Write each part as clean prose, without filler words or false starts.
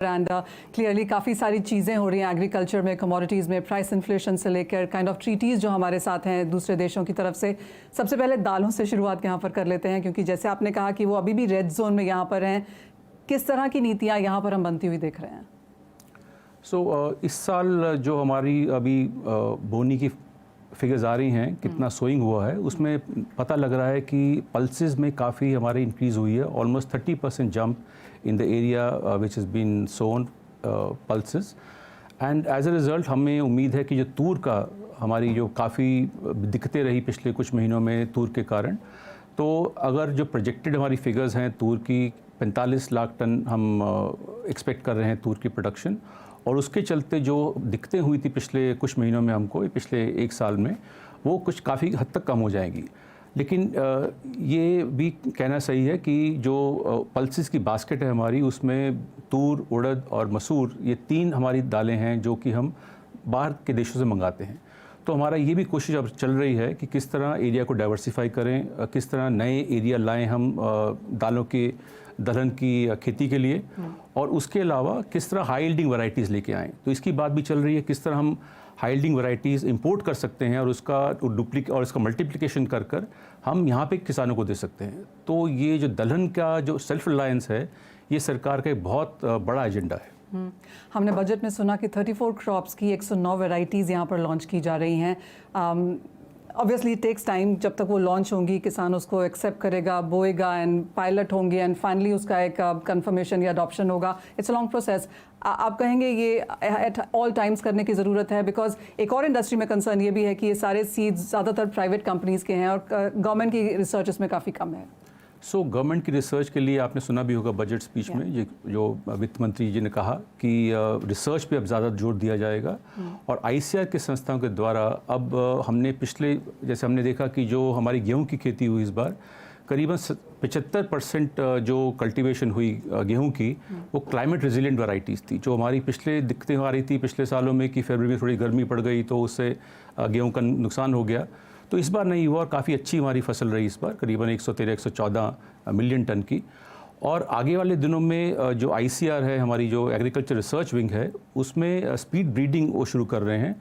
And clearly काफ़ी सारी चीज़ें हो रही हैं एग्रीकल्चर में, कमोडिटीज़ में, प्राइस इन्फ्लेशन से लेकर काइंड ऑफ ट्रीटीज़ जो हमारे साथ हैं दूसरे देशों की तरफ से। सबसे पहले दालों से शुरुआत यहाँ पर कर लेते हैं, क्योंकि जैसे आपने कहा कि वो अभी भी रेड जोन में यहाँ पर हैं। किस तरह की नीतियाँ यहाँ पर हम बनती हुई देख रहे हैं? इस साल जो हमारी अभी बोनी की फिगर्स आ रही हैं, कितना सोइंग हुआ है, उसमें पता लग रहा है कि पल्सेस में काफ़ी हमारी इंक्रीज़ हुई है। Almost 30% jump in the area which is been sown pulses, and as a result हमें उम्मीद है कि जो तूर का हमारी जो काफ़ी दिक्कतें रही पिछले कुछ महीनों में तूर के कारण, तो अगर जो प्रोजेक्टेड हमारी फिगर्स हैं तूर की 45 लाख टन हम एक्सपेक्ट कर रहे हैं तूर की प्रोडक्शन, और उसके चलते जो दिक्कतें हुई थी पिछले कुछ महीनों में हमको, पिछले एक साल में, वो कुछ काफ़ी हद तक कम हो जाएगी। लेकिन ये भी कहना सही है कि जो पल्सेस की बास्केट है हमारी, उसमें तूर, उड़द और मसूर, ये 3 हमारी दालें हैं जो कि हम बाहर के देशों से मंगाते हैं। तो हमारा ये भी कोशिश अब चल रही है कि किस तरह एरिया को डाइवर्सिफाई करें, किस तरह नए एरिया लाएं हम दालों के दलहन की खेती के लिए, और उसके अलावा किस तरह हाई यील्डिंग वैरायटीज़ लेके आएँ। तो इसकी बात भी चल रही है किस तरह हम हाई यील्डिंग वैरायटीज़ इंपोर्ट कर सकते हैं और उसका डुप्लीकेट और इसका मल्टीप्लिकेशन कर कर हम यहाँ पे किसानों को दे सकते हैं। तो ये जो दलहन का जो सेल्फ रिलायंस है, ये सरकार का एक बहुत बड़ा एजेंडा है। हमने बजट में सुना कि 34 क्रॉप्स की 109 वैरायटीज़ यहाँ पर लॉन्च की जा रही हैं। ऑब्वियसली टेक्स टाइम, जब तक वो लॉन्च होंगी किसान उसको एक्सेप्ट करेगा, बोएगा एंड पायलट होंगे एंड फाइनली उसका एक कंफर्मेशन या अडॉप्शन होगा। It's a long process. आप कहेंगे ये एट ऑल टाइम्स करने की ज़रूरत है, बिकॉज एक और इंडस्ट्री में कंसर्न ये भी है कि ये सारे सीड्स ज़्यादातर प्राइवेट कंपनीज़ के हैं और गवर्नमेंट की रिसर्च इसमें काफ़ी कम है। गवर्नमेंट की रिसर्च के लिए आपने सुना भी होगा बजट स्पीच में ये जो वित्त मंत्री जी ने कहा कि रिसर्च पे अब ज़्यादा जोर दिया जाएगा, और आईसीआर के संस्थाओं के द्वारा अब हमने पिछले, जैसे हमने देखा कि जो हमारी गेहूं की खेती हुई इस बार, करीबन 75% जो कल्टीवेशन हुई गेहूं की, वो क्लाइमेट रेजिलिएंट वैरायटीज़ थी। जो हमारी पिछले दिक्कतें आ रही थी पिछले सालों में कि फरवरी में थोड़ी गर्मी पड़ गई तो उससे गेहूं का नुकसान हो गया, तो इस बार नहीं हुआ और काफ़ी अच्छी हमारी फसल रही इस बार, करीबन 113-114 मिलियन टन की। और आगे वाले दिनों में जो आईसीआर है, हमारी जो एग्रीकल्चर रिसर्च विंग है, उसमें स्पीड ब्रीडिंग वो शुरू कर रहे हैं।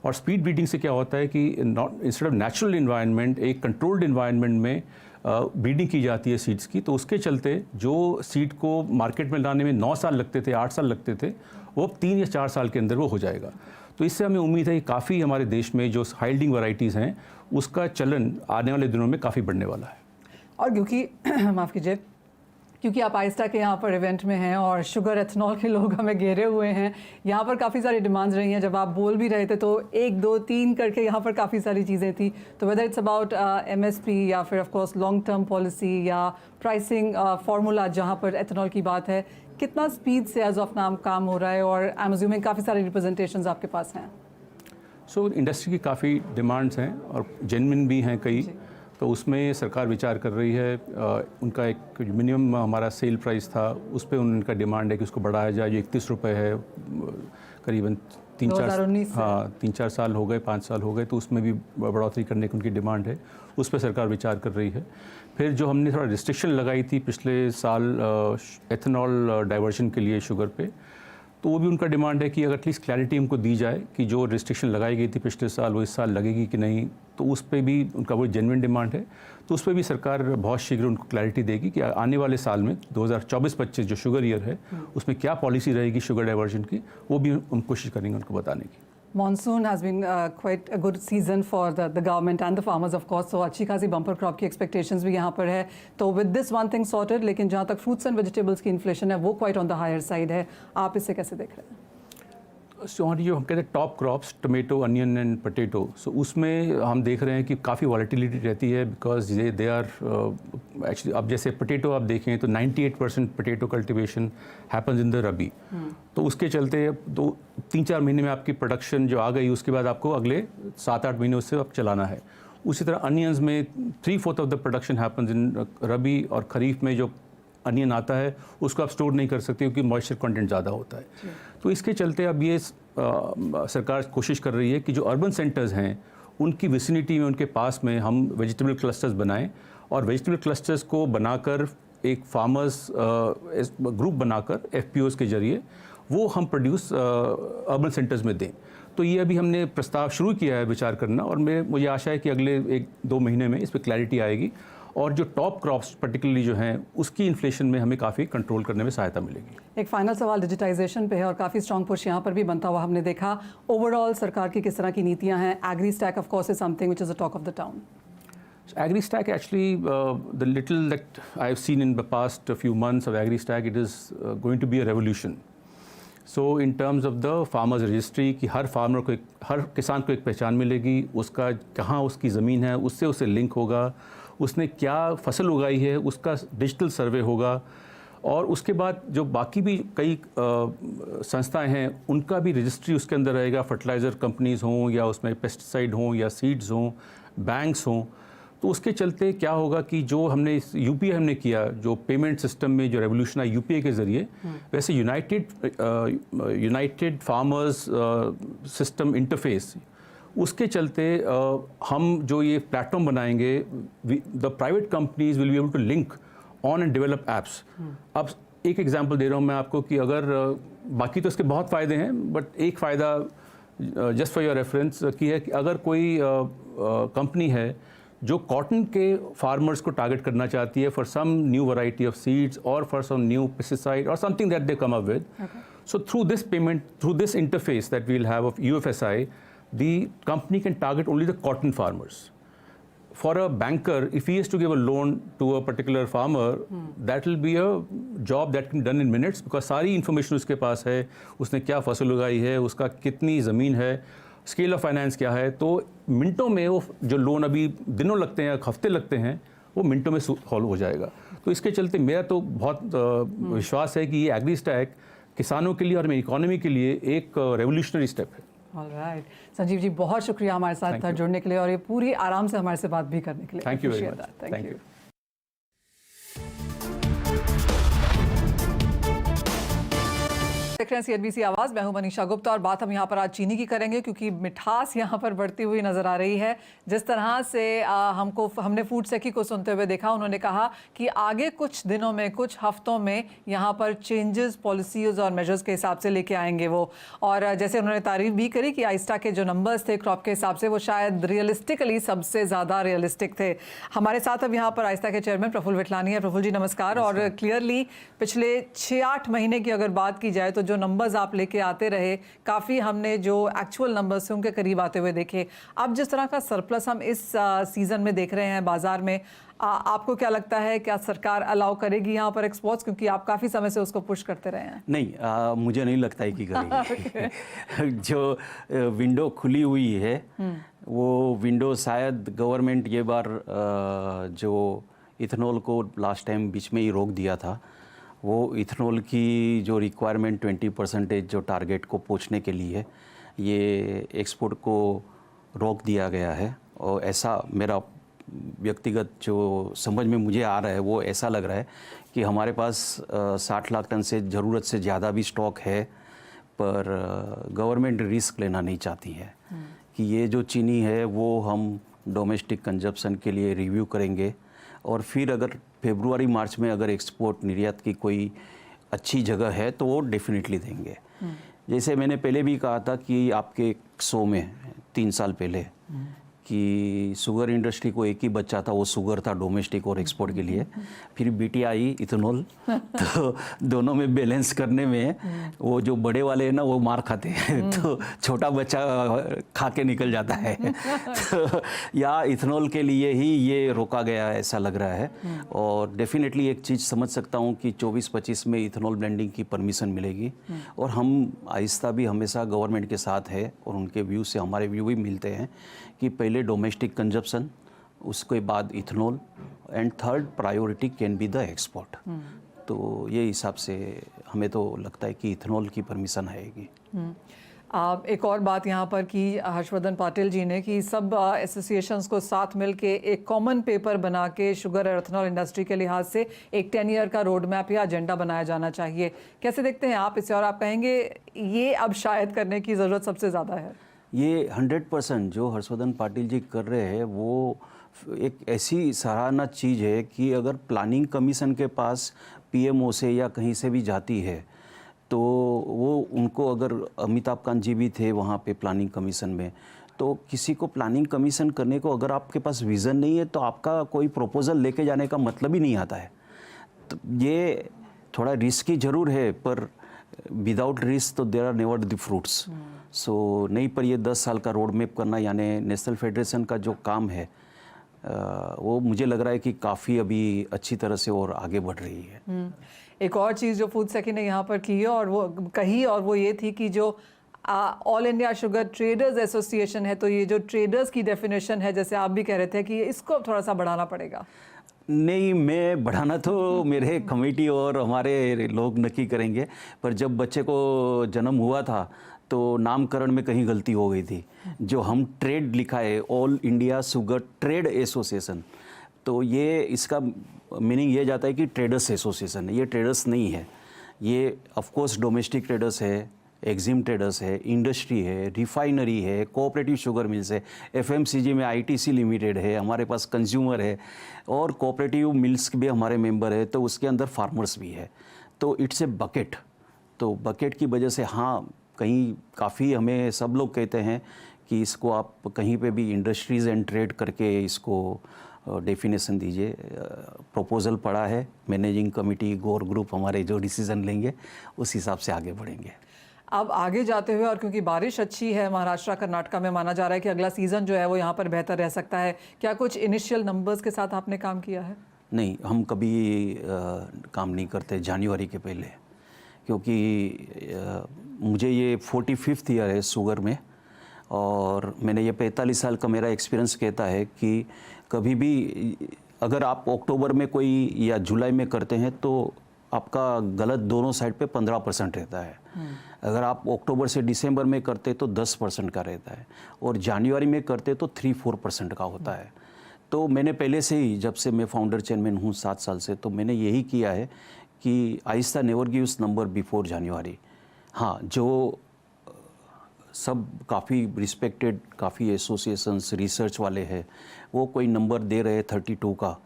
और स्पीड ब्रीडिंग से क्या होता है कि इंस्टेड ऑफ नेचुरल इन्वायरमेंट, एक कंट्रोल्ड इन्वायरमेंट में ब्रीडिंग की जाती है सीड्स की। तो उसके चलते जो सीड को मार्केट में लाने में 9 साल लगते थे, 8 साल लगते थे, वो 3 या 4 साल के अंदर वो हो जाएगा। तो इससे हमें उम्मीद है कि काफ़ी हमारे देश में जो हाई यील्डिंग वैरायटीज़ हैं उसका चलन आने वाले दिनों में काफ़ी बढ़ने वाला है। और क्योंकि माफ़ कीजिए, क्योंकि आप आइस्टा के यहाँ पर इवेंट में हैं और शुगर एथनॉल के लोग हमें घेरे हुए हैं, यहाँ पर काफ़ी सारी डिमांड्स रही हैं। जब आप बोल भी रहे थे तो 1, 2, 3 करके यहाँ पर काफ़ी सारी चीज़ें थी। तो वेदर इट्स अबाउट MSP या फिर of course long term policy या प्राइसिंग फार्मूला, जहाँ पर एथनॉल की बात है, कितना स्पीड से एज ऑफ नाम काम हो रहा है? और आई एम अज्यूमिंग काफ़ी सारे रिप्रेजेंटेशंस आपके पास हैं। इंडस्ट्री की काफ़ी डिमांड्स हैं और जेन्युइन भी हैं कई, तो उसमें सरकार विचार कर रही है। उनका एक मिनिमम हमारा सेल प्राइस था, उस पर उनका डिमांड है कि उसको बढ़ाया जाए। जो 31 रुपये है, करीबन 3-4 साल हो गए, 5 साल हो गए, तो उसमें भी बढ़ोतरी करने की उनकी डिमांड है। उस पर सरकार विचार कर रही है। फिर जो हमने थोड़ा रिस्ट्रिक्शन लगाई थी पिछले साल एथनॉल डाइवर्जन के लिए शुगर पे, तो वो भी उनका डिमांड है कि अगर एटलीस्ट क्लैरिटी उनको दी जाए कि जो रिस्ट्रिक्शन लगाई गई थी पिछले साल वो इस साल लगेगी कि नहीं। तो उस पर भी उनका वो जेन्युइन डिमांड है। तो उस पर भी सरकार बहुत शीघ्र उनको क्लैरिटी देगी कि आने वाले साल में 2024-25 जो शुगर ईयर है उसमें क्या पॉलिसी रहेगी शुगर डाइवर्जन की, वो भी हम कोशिश करेंगे उनको बताने की। Monsoon has been quite a good season for the government and the farmers of course, so अच्छी खासी bumper crop की expectations भी यहाँ पर है। तो with this one thing sorted, लेकिन जहाँ तक fruits and vegetables की inflation है वो quite on the higher side है। आप इसे कैसे देख रहे हैं? जो हम कहते हैं top crops, tomato, onion and potato, so उसमें हम देख रहे हैं कि काफ़ी वॉलेटिलिटी रहती है, बिकॉज दे आर एक्चुअली, अब जैसे पोटैटो आप देखें तो 98% potato cultivation happens in the rabi. तो उसके चलते 3-4 महीने में आपकी प्रोडक्शन जो आ गई, उसके बाद आपको अगले 7-8 महीने उससे आप चलाना है। उसी तरह अनियंस में 3/4 of the production happens in rabi, और खरीफ में जो अनियन आता है उसको आप स्टोर नहीं कर सकते क्योंकि मॉइस्चर कंटेंट ज़्यादा होता है। तो इसके चलते अब ये सरकार कोशिश कर रही है कि जो अर्बन सेंटर्स हैं उनकी विसिनिटी में, उनके पास में हम वेजिटेबल क्लस्टर्स बनाएं, और वेजिटेबल क्लस्टर्स को बनाकर एक फार्मर्स ग्रुप बनाकर FPOs के जरिए वो हम प्रोड्यूस अर्बन सेंटर्स में दें। तो ये अभी हमने प्रस्ताव शुरू किया है विचार करना, और मुझे आशा है कि अगले 1-2 महीने में इस पर क्लैरिटी आएगी, और जो टॉप क्रॉप्स पर्टिकुलरली जो हैं उसकी इन्फ्लेशन में हमें काफ़ी कंट्रोल करने में सहायता मिलेगी। एक फाइनल सवाल डिजिटाइजेशन पे है, और काफ़ी स्ट्रॉन्ग पुश यहाँ पर भी बनता हुआ हमने देखा। ओवरऑल सरकार की किस तरह की नीतियाँ हैं? Agri stack of course is something which is the talk of the town. AgriStack, actually, the little that I've seen in the past few months of AgriStack, it is going to be a revolution. So in terms of the farmers registry, कि हर farmer को हर किसान को एक पहचान मिलेगी, उसका कहाँ उसकी ज़मीन है उससे उसे लिंक होगा, उसने क्या फसल उगाई है उसका डिजिटल सर्वे होगा, और उसके बाद जो बाकी भी कई संस्थाएं हैं उनका भी रजिस्ट्री उसके अंदर रहेगा। फर्टिलाइज़र कंपनीज़ हों या उसमें पेस्टिसाइड हों या सीड्स हों, बैंक्स हों। तो उसके चलते क्या होगा कि जो हमने इस यूपीआई हमने किया, जो पेमेंट सिस्टम में जो रेवोल्यूशन आई यूपीआई के ज़रिए, वैसे यूनाइटेड फार्मर्स सिस्टम इंटरफेस, उसके चलते हम जो ये प्लेटफॉर्म बनाएंगे, the private companies will be able to link on and develop apps. अब एक एग्जांपल दे रहा हूँ मैं आपको कि अगर बाकी तो इसके बहुत फ़ायदे हैं, बट एक फ़ायदा जस्ट फॉर योर रेफरेंस की है कि अगर कोई कंपनी है जो कॉटन के फार्मर्स को टारगेट करना चाहती है for some new variety of seeds और फॉर सम न्यू पेस्टिसाइड और something that they come up with, so through this payment, through this interface that we will have of UFSI, the company can target only the cotton farmers. For a banker, if he is to give a loan to a particular farmer, that will be a job that can be done in minutes, because सारी information उसके पास है, उसने क्या फसल उगाई है, उसका कितनी ज़मीन है, स्केल ऑफ फाइनेंस क्या है, तो मिनटों में वो जो लोन अभी दिनों लगते हैं, हफ्ते लगते हैं, वो मिनटों में सॉल्व हो जाएगा। तो इसके चलते मेरा तो बहुत विश्वास है कि ये एग्रीस्टैक किसानों के लिए और मेरी इकोनॉमी के लिए एक रेवोल्यूशनरी स्टेप है। ऑलराइट, संजीव जी बहुत शुक्रिया हमारे साथ जुड़ने के लिए और ये पूरी आराम से हमारे से बात भी करने के लिए। Thank you very much. Thank you. देख रहे हैं CNBC आवाज़, मैं हूं मनीषा गुप्ता, और बात हम यहाँ पर आज चीनी की करेंगे क्योंकि मिठास यहाँ पर बढ़ती हुई नज़र आ रही है। जिस तरह से हमने फूड सेक्रेटरी को सुनते हुए देखा, उन्होंने कहा कि आगे कुछ दिनों में, कुछ हफ्तों में यहाँ पर चेंजेस पॉलिसीज़ और मेजर्स के हिसाब से लेके आएंगे वो। और जैसे उन्होंने तारीफ भी करी कि आइस्टा के जो नंबर्स थे क्रॉप के हिसाब से, वो शायद रियलिस्टिकली सबसे ज़्यादा रियलिस्टिक थे। हमारे साथ अब यहाँ पर आइस्टा के चेयरमैन प्रफुल्ल विठलानी है। प्रफुल्ल जी नमस्कार। और क्लियरली पिछले 6-8 महीने की अगर बात की जाए तो जो नंबर्स आप लेके आते रहे, काफ़ी हमने जो एक्चुअल नंबर्स थे उनके करीब आते हुए देखे। अब जिस तरह का सरप्लस हम इस सीज़न में देख रहे हैं बाज़ार में, आपको क्या लगता है, क्या सरकार अलाउ करेगी यहाँ पर एक्सपोर्ट्स, क्योंकि आप काफ़ी समय से उसको पुश करते रहे हैं? नहीं, मुझे नहीं लगता है कि करेगी। जो विंडो खुली हुई है वो विंडो शायद गवर्नमेंट ये बार जो इथेनॉल को लास्ट टाइम बीच में ही रोक दिया था, वो इथेनॉल की जो रिक्वायरमेंट 20% जो टारगेट को पहुंचने के लिए ये एक्सपोर्ट को रोक दिया गया है। और ऐसा मेरा व्यक्तिगत जो समझ में मुझे आ रहा है वो ऐसा लग रहा है कि हमारे पास 60 लाख टन से ज़रूरत से ज़्यादा भी स्टॉक है, पर गवर्नमेंट रिस्क लेना नहीं चाहती है कि ये जो चीनी है वो हम डोमेस्टिक कंजप्शन के लिए रिव्यू करेंगे, और फिर अगर फरवरी मार्च में अगर एक्सपोर्ट निर्यात की कोई अच्छी जगह है तो वो डेफिनेटली देंगे। जैसे मैंने पहले भी कहा था कि आपके शो में 3 साल पहले कि शुगर इंडस्ट्री को एक ही बच्चा था, वो शुगर था डोमेस्टिक और एक्सपोर्ट के लिए। फिर बीटी आई इथेनॉल, तो दोनों में बैलेंस करने में वो जो बड़े वाले हैं ना वो मार खाते हैं, तो छोटा बच्चा खा के निकल जाता है। तो या इथेनॉल के लिए ही ये रोका गया है ऐसा लग रहा है। और डेफिनेटली एक चीज़ समझ सकता हूँ कि 24-25 में इथेनॉल ब्लेंडिंग की परमिशन मिलेगी, और हम आहिस्ता भी हमेशा गवर्नमेंट के साथ है और उनके व्यू से हमारे व्यू भी मिलते हैं कि पहले डोमेस्टिक कंजप्शन, उसके बाद ethanol, and third priority can be the export. तो ये हिसाब से हमें तो लगता है कि इथेनॉल की परमिशन आएगी। एक और बात यहाँ पर की हर्षवर्धन पाटिल जी ने कि सब एसोसिएशंस को साथ मिलके एक कॉमन पेपर बना के शुगर और इथेनॉल इंडस्ट्री के लिहाज से एक 10 ईयर का रोड मैप या एजेंडा बनाया जाना चाहिए। कैसे देखते हैं आप इसे, और आप कहेंगे ये अब शायद करने की ज़रूरत सबसे ज़्यादा है? ये 100% जो हर्षवर्धन पाटिल जी कर रहे हैं वो एक ऐसी सराहना चीज़ है कि अगर प्लानिंग कमीशन के पास PMO से या कहीं से भी जाती है तो वो को अगर अमिताभ कांत जी भी थे वहाँ पे प्लानिंग कमीशन में, तो किसी को प्लानिंग कमीशन करने को अगर आपके पास विज़न नहीं है तो आपका कोई प्रपोजल लेके जाने का मतलब ही नहीं आता है। तो ये थोड़ा रिस्की ज़रूर है, पर विदाउट रिस्क तो there are never the fruits. So नहीं, पर ये 10 साल का रोड मैप करना, यानी नेशनल फेडरेशन का जो काम है वो मुझे लग रहा है कि काफ़ी अभी अच्छी तरह से और आगे बढ़ रही है। एक और चीज़ जो फूड सेक्रेटरी ने यहाँ पर की है और वो ये थी कि जो all India sugar traders association है, तो ये जो ट्रेडर्स की डेफिनेशन है, जैसे आप भी कह रहे थे कि इसको थोड़ा सा बढ़ाना पड़ेगा। नहीं, मैं बढ़ाना तो मेरे कमेटी और हमारे लोग नक्की करेंगे, पर जब बच्चे को जन्म हुआ था तो नामकरण में कहीं गलती हो गई थी। जो हम ट्रेड लिखा है, all India sugar trade association, तो ये इसका मीनिंग ये जाता है कि ट्रेडर्स एसोसिएशन है। ये ट्रेडर्स नहीं है, ये ऑफ कोर्स डोमेस्टिक ट्रेडर्स है, एग्जिम ट्रेडर्स है, इंडस्ट्री है, रिफाइनरी है, कोऑपरेटिव शुगर मिल्स है, एफएमसीजी में आईटीसी लिमिटेड है, हमारे पास कंज्यूमर है और कोऑपरेटिव मिल्स भी हमारे मेंबर है, तो उसके अंदर फार्मर्स भी है। तो इट्स ए बकेट। तो बकेट की वजह से हाँ, कहीं काफ़ी हमें सब लोग कहते हैं कि इसको आप कहीं पे भी इंडस्ट्रीज़ एंड ट्रेड करके इसको डेफिनेशन दीजिए। प्रपोज़ल पड़ा है, मैनेजिंग कमेटी गोर ग्रुप हमारे जो डिसीज़न लेंगे उस हिसाब से आगे बढ़ेंगे। अब आगे जाते हुए, और क्योंकि बारिश अच्छी है महाराष्ट्र कर्नाटका में, माना जा रहा है कि अगला सीज़न जो है वो यहाँ पर बेहतर रह सकता है। क्या कुछ इनिशियल नंबर्स के साथ आपने काम किया है? नहीं, हम कभी काम नहीं करते जनवरी के पहले, क्योंकि मुझे ये 45th ईयर है शुगर में और मैंने ये 45 साल का मेरा एक्सपीरियंस कहता है कि कभी भी अगर आप अक्टूबर में कोई या जुलाई में करते हैं तो आपका गलत दोनों साइड पे 15% रहता है। अगर आप अक्टूबर से दिसंबर में करते तो 10% का रहता है और जनवरी में करते तो 3-4% का होता है। तो मैंने पहले से ही, जब से मैं फाउंडर चेयरमैन हूँ 7 साल से, तो मैंने यही किया है कि आहिस्ता नेवर गिव्स नंबर बिफोर जनवरी। हाँ, जो सब काफ़ी रिस्पेक्टेड, काफ़ी एसोसिएशंस रिसर्च वाले हैं, वो कोई नंबर दे रहे 32 का,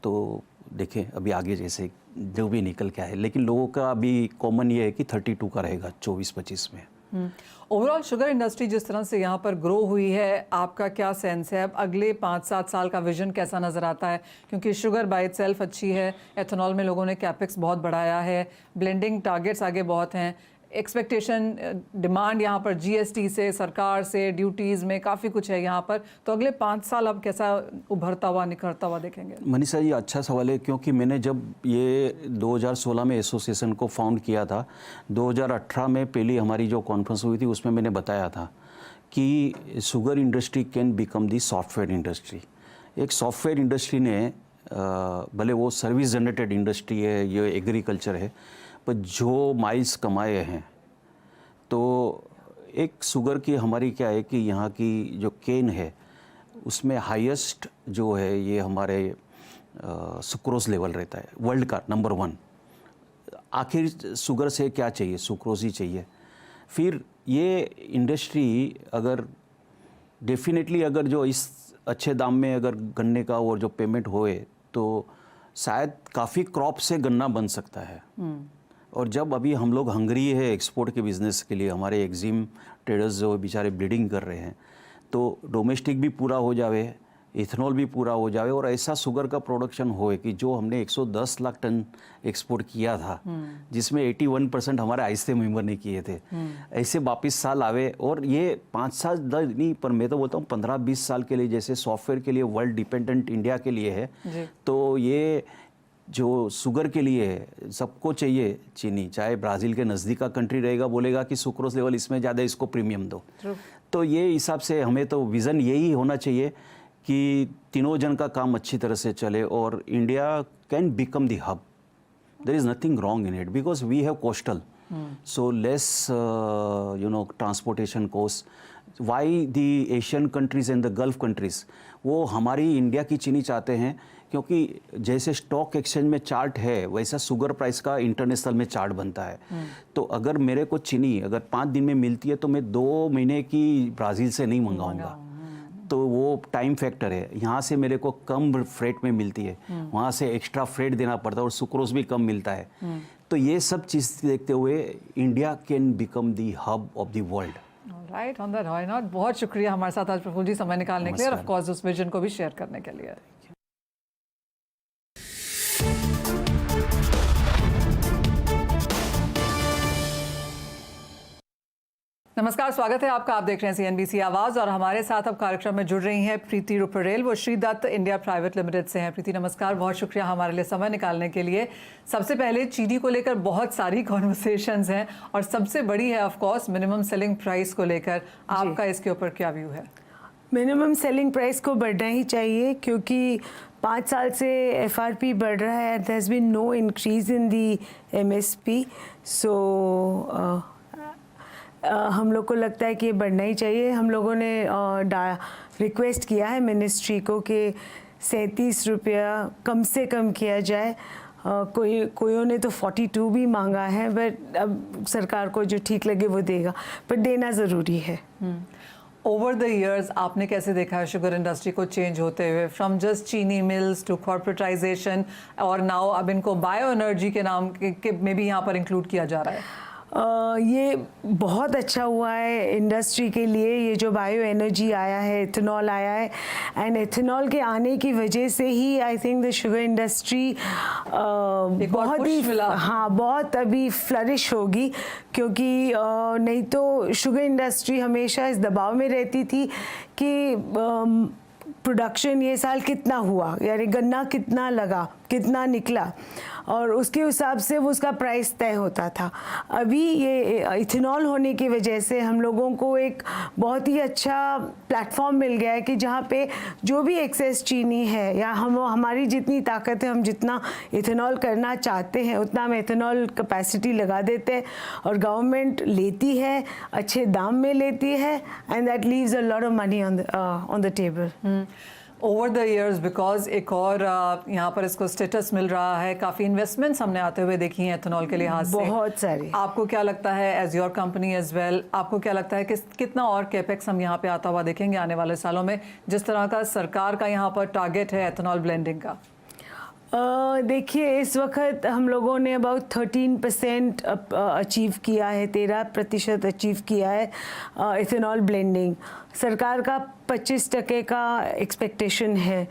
तो देखें अभी आगे जैसे जो भी निकल के आए, लेकिन लोगों का अभी कॉमन ये है कि 32 का रहेगा 24-25 में। ओवरऑल शुगर इंडस्ट्री जिस तरह से यहाँ पर ग्रो हुई है, आपका क्या सेंस है? अब अगले 5-7 साल का विजन कैसा नज़र आता है? क्योंकि शुगर बाय इटसेल्फ अच्छी है, एथेनॉल में लोगों ने कैपेक्स बहुत बढ़ाया है, ब्लेंडिंग टारगेट्स आगे बहुत हैं, एक्सपेक्टेशन डिमांड यहाँ पर जीएसटी से, सरकार से, ड्यूटीज़ में काफ़ी कुछ है यहाँ पर। तो अगले 5 साल अब कैसा उभरता हुआ निखरता हुआ देखेंगे? मनीषा जी, अच्छा सवाल है, क्योंकि मैंने जब ये 2016 में एसोसिएशन को फाउंड किया था, 2018 में पहली हमारी जो कॉन्फ्रेंस हुई थी उसमें मैंने बताया था कि sugar industry can become the software industry. एक सॉफ्टवेयर इंडस्ट्री ने भले वो सर्विस जनरेटेड इंडस्ट्री है, ये एग्रीकल्चर है, पर जो माइल्स कमाए हैं, तो एक शुगर की हमारी क्या है कि यहाँ की जो केन है उसमें हाईएस्ट जो है ये हमारे सुक्रोज लेवल रहता है, वर्ल्ड का नंबर 1। आखिर शुगर से क्या चाहिए? सुक्रोज ही चाहिए। फिर ये इंडस्ट्री अगर डेफिनेटली अगर जो इस अच्छे दाम में अगर गन्ने का और जो पेमेंट होए तो शायद काफ़ी क्रॉप से गन्ना बन सकता है। और जब अभी हम लोग हंगरी है एक्सपोर्ट के बिज़नेस के लिए, हमारे एग्जिम ट्रेडर्स जो बेचारे ब्लीडिंग कर रहे हैं, तो डोमेस्टिक भी पूरा हो जावे, इथेनॉल भी पूरा हो जावे और ऐसा शुगर का प्रोडक्शन होए कि जो हमने 110 लाख टन एक्सपोर्ट किया था, जिसमें 81% हमारे आहिस्ते मेंबर ने किए थे, ऐसे वापिस साल आवे। और ये 5 साल नहीं, पर मैं तो बोलता हूँ 15-20 साल के लिए, जैसे सॉफ्टवेयर के लिए वर्ल्ड डिपेंडेंट इंडिया के लिए है, तो ये जो शुगर के लिए सबको चाहिए चीनी, चाहे ब्राज़ील के नज़दीक का कंट्री रहेगा, बोलेगा कि सुक्रोज लेवल इसमें ज़्यादा, इसको प्रीमियम दो। तो ये हिसाब से हमें तो विज़न यही होना चाहिए कि तीनों जन का काम अच्छी तरह से चले और India can become the hub. There is nothing wrong in it because we have coastal, so less transportation cost. Why the Asian countries and the Gulf countries वो हमारी इंडिया की चीनी चाहते हैं, क्योंकि जैसे स्टॉक एक्सचेंज में चार्ट है वैसा शुगर प्राइस का इंटरनेशनल में चार्ट बनता है। तो अगर मेरे को चीनी अगर 5 दिन में मिलती है तो मैं 2 महीने की ब्राज़ील से नहीं मंगाऊंगा। तो वो टाइम फैक्टर है। यहाँ से मेरे को कम फ्रेट में मिलती है, वहाँ से एक्स्ट्रा फ्रेट देना पड़ता है और सुक्रोज भी कम मिलता है। तो ये सब चीज़ देखते हुए India can become the hub of the world. Right, on that why not. बहुत शुक्रिया हमारे साथ आज प्रफुल्ल जी समय निकालने के लिए और ऑफ नमस्कार। कोर्स उस विजन को भी शेयर करने के लिए। नमस्कार, स्वागत है आपका। आप देख रहे हैं CNBC आवाज़ और हमारे साथ अब कार्यक्रम में जुड़ रही हैं प्रीति रुपरेल। वो Shri Datta India private limited से हैं। प्रीति नमस्कार, बहुत शुक्रिया हमारे लिए समय निकालने के लिए। सबसे पहले चीनी को लेकर बहुत सारी कॉन्वर्सेशंस हैं और सबसे बड़ी है of course minimum selling price को लेकर। आपका इसके ऊपर क्या व्यू है? मिनिमम सेलिंग प्राइस को बढ़ना ही चाहिए क्योंकि 5 साल से FRP बढ़ रहा है। There has been no increase in the MSP। सो हम लोग को लगता है कि ये बढ़ना ही चाहिए। हम लोगों ने रिक्वेस्ट किया है मिनिस्ट्री को कि 37 रुपया कम से कम किया जाए। कोईयों ने तो 42 भी मांगा है, बट अब सरकार को जो ठीक लगे वो देगा, पर देना ज़रूरी है। ओवर द इयर्स आपने कैसे देखा है शुगर इंडस्ट्री को चेंज होते हुए, फ्रॉम जस्ट चीनी मिल्स टू कॉर्पोरेटाइजेशन और नाउ अब इनको बायो एनर्जी के नाम के में भी यहाँ पर इंक्लूड किया जा रहा है? ये बहुत अच्छा हुआ है इंडस्ट्री के लिए, ये जो बायो एनर्जी आया है, इथेनॉल आया है। एंड इथेनॉल के आने की वजह से ही I think the sugar industry बहुत ही बहुत अभी फ्लरिश होगी, क्योंकि नहीं तो शुगर इंडस्ट्री हमेशा इस दबाव में रहती थी कि प्रोडक्शन ये साल कितना हुआ, यानी गन्ना कितना लगा, कितना निकला, और उसके हिसाब से वो उसका प्राइस तय होता था। अभी ये इथेनॉल होने की वजह से हम लोगों को एक बहुत ही अच्छा प्लेटफॉर्म मिल गया है कि जहाँ पे जो भी एक्सेस चीनी है या हमारी जितनी ताकत है, हम जितना इथेनॉल करना चाहते हैं उतना हम इथेनॉल कैपेसिटी लगा देते हैं और गवर्नमेंट लेती है, अच्छे दाम में लेती है, and that leaves a lot of money on the table. Over the years because एक और यहाँ पर इसको स्टेटस मिल रहा है, काफ़ी इन्वेस्टमेंट्स हमने आते हुए देखी हैं एथेनॉल के लिहाज से, बहुत सारी। आपको क्या लगता है as your company as well, आपको क्या लगता है कि कितना और कैपेक्स हम यहाँ पे आता हुआ देखेंगे आने वाले सालों में, जिस तरह का सरकार का यहाँ पर टारगेट है एथेनॉल ब्लेंडिंग का? देखिए, इस वक्त हम लोगों ने अबाउट 13% अचीव किया है, 13% अचीव किया है इथेनॉल ब्लेंडिंग। सरकार का 25% का एक्सपेक्टेशन है,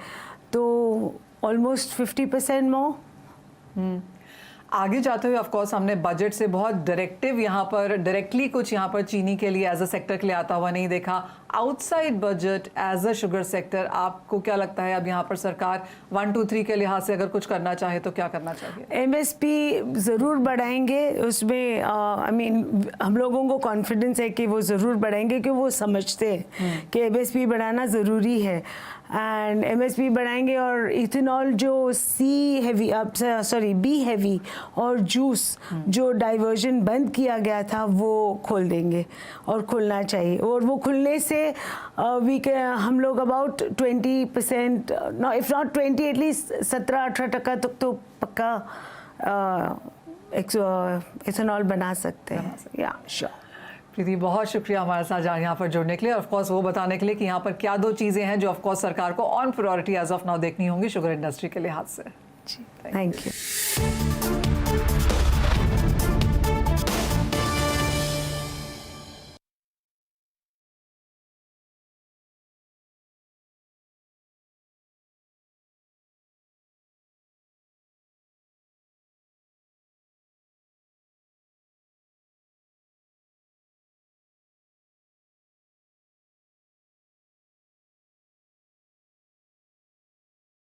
तो ऑलमोस्ट 50% मोर। आगे जाते हुए ऑफ कोर्स हमने बजट से बहुत डायरेक्टिव यहाँ पर डायरेक्टली कुछ यहाँ पर चीनी के लिए एज अ सेक्टर के लिए आता हुआ नहीं देखा। Outside budget as a sugar sector आपको क्या लगता है अब यहाँ पर सरकार 1, 2, 3 के लिहाज से अगर कुछ करना चाहे तो क्या करना चाहिए? MSP ज़रूर बढ़ाएंगे, उसमें आई मीन हम लोगों को कॉन्फिडेंस है कि वो ज़रूर बढ़ाएंगे, कि वो समझते हैं कि MSP बढ़ाना ज़रूरी है। एंड MSP बढ़ाएंगे और इथेनॉल जो बी हैवी और जूस जो डाइवर्जन बंद किया गया था वो खोल देंगे, और खुलना चाहिए। और वो खुलने से हम लोग अबाउट 20%, इफ नॉट 20, एटलीस्ट 17-18% तक तो पक्का इथेनॉल बना सकते हैं। या श्योर। प्रीति, बहुत शुक्रिया हमारे साथ यहाँ पर जुड़ने के लिए, ऑफ कोर्स वो बताने के लिए कि यहाँ पर क्या 2 चीज़ें हैं जो ऑफ कोर्स सरकार को on priority as of now देखनी होंगी शुगर इंडस्ट्री के लिहाज से। Thank you.